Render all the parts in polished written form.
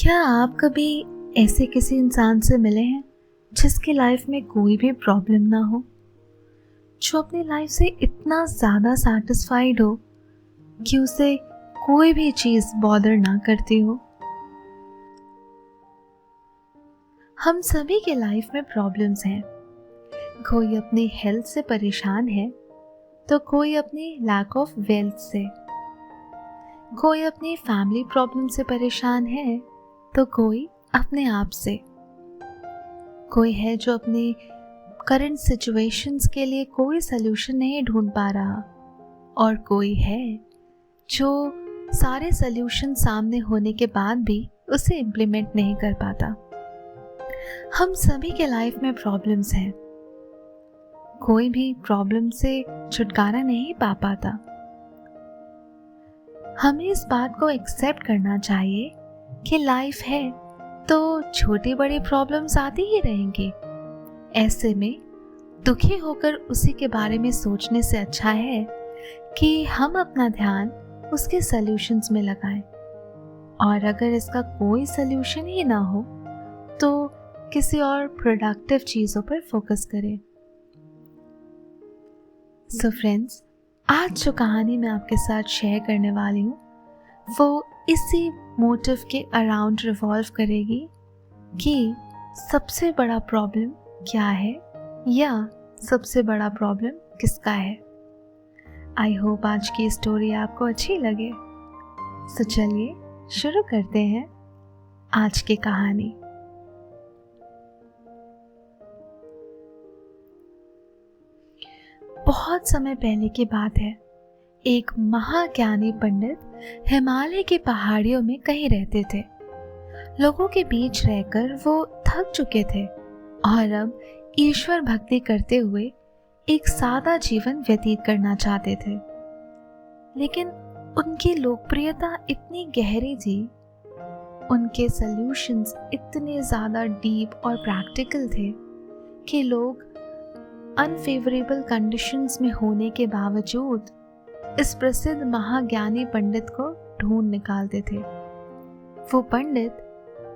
क्या आप कभी ऐसे किसी इंसान से मिले हैं जिसकी लाइफ में कोई भी प्रॉब्लम ना हो, जो अपनी लाइफ से इतना ज़्यादा सैटिस्फाइड हो कि उसे कोई भी चीज़ बॉदर ना करती हो? हम सभी के लाइफ में प्रॉब्लम्स हैं। कोई अपनी हेल्थ से परेशान है तो कोई अपनी लैक ऑफ वेल्थ से, कोई अपनी फैमिली प्रॉब्लम से परेशान है तो कोई अपने आप से, कोई है जो अपनी करंट सिचुएशंस के लिए कोई सल्यूशन नहीं ढूंढ पा रहा, और कोई है जो सारे सल्यूशन सामने होने के बाद भी उसे इम्प्लीमेंट नहीं कर पाता। हम सभी के लाइफ में प्रॉब्लम्स हैं। कोई भी प्रॉब्लम से छुटकारा नहीं पा पाता। हमें इस बात को एक्सेप्ट करना चाहिए कि लाइफ है तो छोटी बड़ी प्रॉब्लम्स आती ही रहेंगी। ऐसे में दुखी होकर उसी के बारे में सोचने से अच्छा है कि हम अपना ध्यान उसके सल्यूशंस में लगाएं, और अगर इसका कोई सल्यूशन ही ना हो तो किसी और प्रोडक्टिव चीज़ों पर फोकस करें। सो फ्रेंड्स, आज जो कहानी मैं आपके साथ शेयर करने वाली हूँ वो इसी मोटिव के अराउंड रिवॉल्व करेगी कि सबसे बड़ा प्रॉब्लम क्या है या सबसे बड़ा प्रॉब्लम किसका है। आई होप आज की स्टोरी आपको अच्छी लगे। सो चलिए शुरू करते हैं आज की कहानी। बहुत समय पहले की बात है। एक महाज्ञानी पंडित हिमालय की पहाड़ियों में कहीं रहते थे। लोगों के बीच रहकर वो थक चुके थे और अब ईश्वर भक्ति करते हुए एक सादा जीवन व्यतीत करना चाहते थे। लेकिन उनकी लोकप्रियता इतनी गहरी थी, उनके सॉल्यूशंस इतने ज़्यादा डीप और प्रैक्टिकल थे कि लोग अनफेवरेबल कंडीशंस में होने के बावजूद इस प्रसिद्ध महाज्ञानी पंडित को ढूंढ निकालते थे। वो पंडित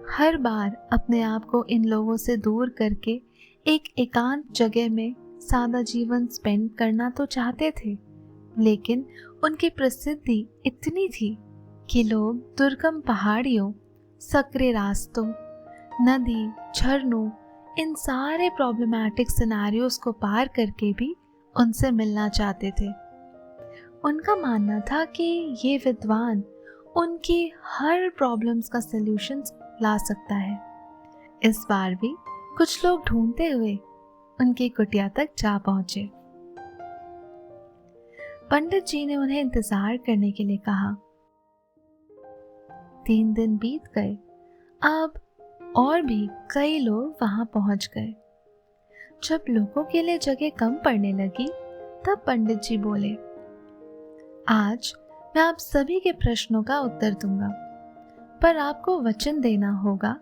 हर बार अपने आप को इन लोगों से दूर करके एक एकांत जगह में सादा जीवन स्पेंड करना तो चाहते थे, लेकिन उनकी प्रसिद्धि इतनी थी कि लोग दुर्गम पहाड़ियों, सकरे रास्तों, नदी, झरनों, इन सारे प्रॉब्लमैटिक सिनेरियोस को पार करके भी उनसे मिलना चाहते थे। उनका मानना था कि ये विद्वान उनकी हर प्रॉब्लम्स का सल्यूशन ला सकता है। इस बार भी कुछ लोग ढूंढते हुए उनकी कुटिया तक जा पहुंचे। पंडित जी ने उन्हें इंतजार करने के लिए कहा। 3 दिन बीत गए। अब और भी कई लोग वहां पहुंच गए। जब लोगों के लिए जगह कम पड़ने लगी तब पंडित जी बोले, आज मैं आप सभी के प्रश्नों का उत्तर दूंगा, पर आपको वचन देना होगा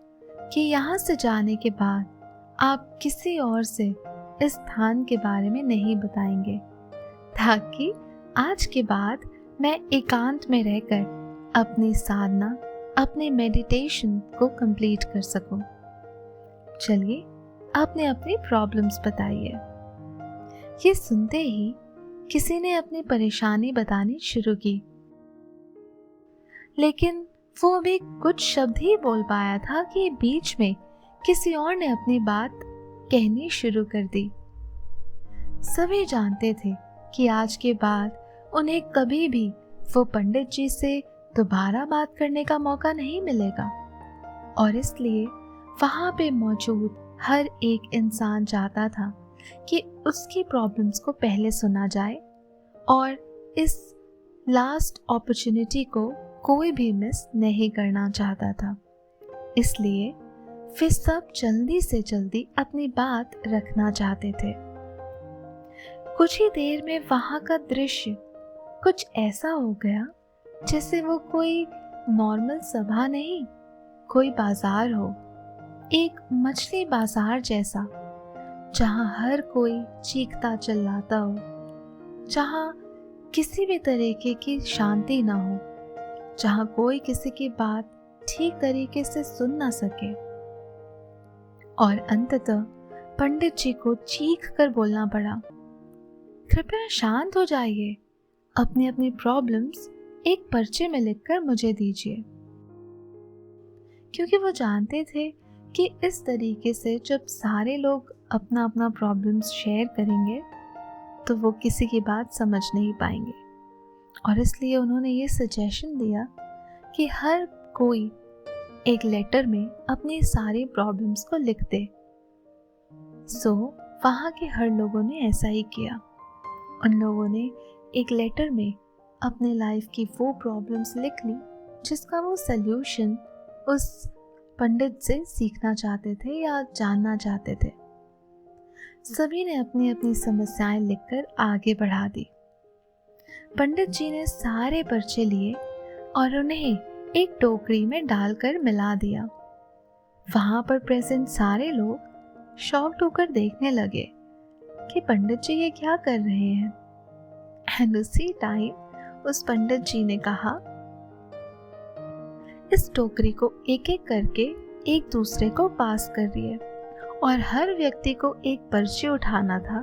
कि यहाँ से जाने के बाद आप किसी और से इस स्थान के बारे में नहीं बताएंगे, ताकि आज के बाद मैं एकांत में रहकर अपनी साधना, अपने मेडिटेशन को कंप्लीट कर सकूं। चलिए आपने अपनी प्रॉब्लम्स बताइए। ये सुनते ही किसी ने अपनी परेशानी बतानी शुरू की, लेकिन वो अभी कुछ शब्द ही बोल पाया था कि बीच में किसी और ने अपनी बात कहनी शुरू कर दी। सभी जानते थे कि आज के बाद उन्हें कभी भी वो पंडित जी से दोबारा बात करने का मौका नहीं मिलेगा, और इसलिए वहां पे मौजूद हर एक इंसान चाहता था कि उसकी प्रॉब्लम्स को पहले सुना जाए और इस लास्ट अपॉर्चुनिटी को कोई भी मिस नहीं करना चाहता था। इसलिए वे सब जल्दी से जल्दी अपनी बात रखना चाहते थे। कुछ ही देर में वहां का दृश्य कुछ ऐसा हो गया जैसे वो कोई नॉर्मल सभा नहीं, कोई बाजार हो, एक मछली बाजार जैसा, जहां हर कोई चीखता चिल्लाता हो, जहां किसी भी तरीके की शांति ना हो, जहां कोई किसी की बात ठीक तरीके से सुन ना सके। और अंततः पंडित जी को चीख कर बोलना पड़ा, कृपया शांत हो जाइए, अपनी अपनी प्रॉब्लम्स एक पर्चे में लिखकर मुझे दीजिए। क्योंकि वो जानते थे कि इस तरीके से जब सारे लोग अपना अपना प्रॉब्लम्स शेयर करेंगे तो वो किसी की बात समझ नहीं पाएंगे, और इसलिए उन्होंने ये सजेशन दिया कि हर कोई एक लेटर में अपनी सारी प्रॉब्लम्स को लिख दे। सो वहाँ के हर लोगों ने ऐसा ही किया। उन लोगों ने एक लेटर में अपने लाइफ की वो प्रॉब्लम्स लिख ली जिसका वो सल्यूशन उस पंडित से सीखना चाहते थे या जानना चाहते थे। सभी ने अपनी अपनी समस्याएं लिखकर आगे बढ़ा दी। पंडित जी ने सारे पर्चे लिए और उन्हें एक टोकरी में डालकर मिला दिया। वहां पर प्रेजेंट सारे लोग शॉक्ड होकर देखने लगे कि पंडित जी ये क्या कर रहे हैं। एंड उसी टाइम उस पंडित जी ने कहा, इस टोकरी को एक एक करके एक दूसरे को पास करिए और हर व्यक्ति को एक पर्ची उठाना था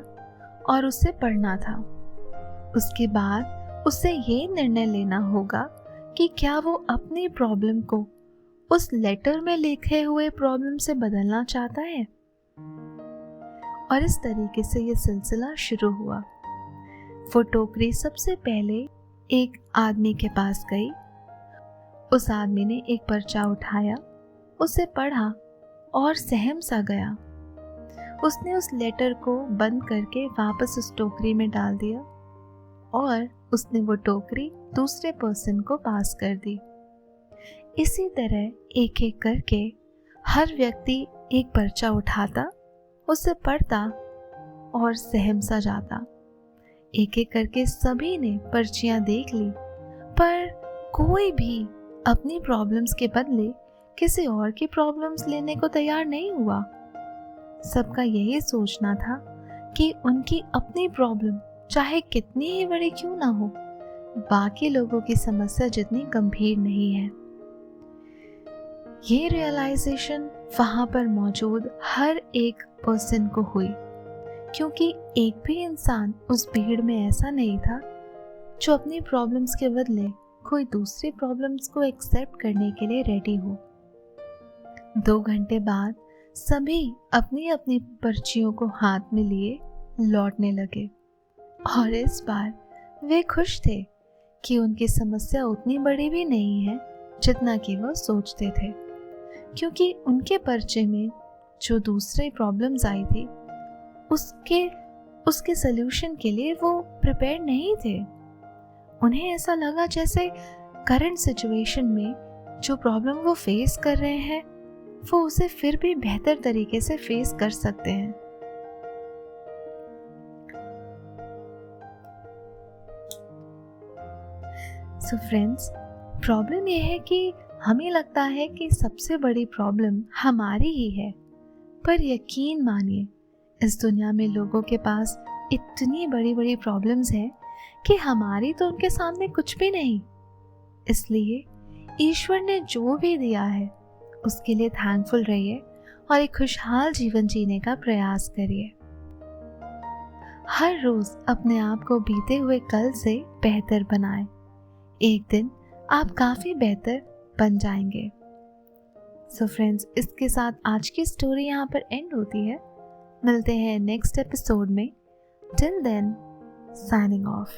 और उसे पढ़ना था। उसके बाद उसे ये निर्णय लेना होगा कि क्या वो अपनी प्रॉब्लम को उस लेटर में लिखे हुए प्रॉब्लम से बदलना चाहता है। और इस तरीके से ये सिलसिला शुरू हुआ। वो टोकरी सबसे पहले एक आदमी के पास गई। उस आदमी ने एक पर्चा उठाया, उसे पढ़ा और सहम सा गया। उसने उस लेटर को बंद करके वापस उस टोकरी में डाल दिया और उसने वो टोकरी दूसरे पर्सन को पास कर दी। इसी तरह एक एक करके हर व्यक्ति एक पर्चा उठाता, उसे पढ़ता और सहम सा जाता। एक एक करके सभी ने पर्चियां देख ली, पर कोई भी अपनी प्रॉब्लम्स के बदले किसी और की प्रॉब्लम्स लेने को तैयार नहीं हुआ। सबका यही सोचना था कि उनकी अपनी प्रॉब्लम चाहे कितनी ही बड़ी क्यों ना हो, बाकी लोगों की समस्या जितनी गंभीर नहीं है। ये रियलाइजेशन वहां पर मौजूद हर एक पर्सन को हुई, क्योंकि एक भी इंसान उस भीड़ में ऐसा नहीं था जो अपनी प्रॉब्लम्स के बदले कोई दूसरी प्रॉब्लम्स को एक्सेप्ट करने के लिए रेडी हो। 2 घंटे बाद सभी अपनी अपनी पर्चियों को हाथ में लिए लौटने लगे और इस बार वे खुश थे कि उनकी समस्या उतनी बड़ी भी नहीं है जितना कि वो सोचते थे, क्योंकि उनके पर्चे में जो दूसरी प्रॉब्लम्स आई थी उसके सल्यूशन के लिए वो प्रिपेयर नहीं थे। उन्हें ऐसा लगा जैसे करंट सिचुएशन में जो प्रॉब्लम वो फेस कर रहे हैं वो उसे फिर भी बेहतर तरीके से फेस कर सकते हैं। सो फ्रेंड्स, प्रॉब्लम ये है कि हमें लगता है कि सबसे बड़ी प्रॉब्लम हमारी ही है, पर यकीन मानिए इस दुनिया में लोगों के पास इतनी बड़ी बड़ी प्रॉब्लम्स हैं कि हमारी तो उनके सामने कुछ भी नहीं। इसलिए ईश्वर ने जो भी दिया है उसके लिए थैंकफुल रहिए और एक खुशहाल जीवन जीने का प्रयास करिए। हर रोज अपने आप को बीते हुए कल से बेहतर बनाएं। एक दिन आप काफी बेहतर बन जाएंगे। सो फ्रेंड्स, इसके साथ आज की स्टोरी यहाँ पर एंड होती है। मिलते हैं नेक्स्ट एपिसोड में। Till then, signing off.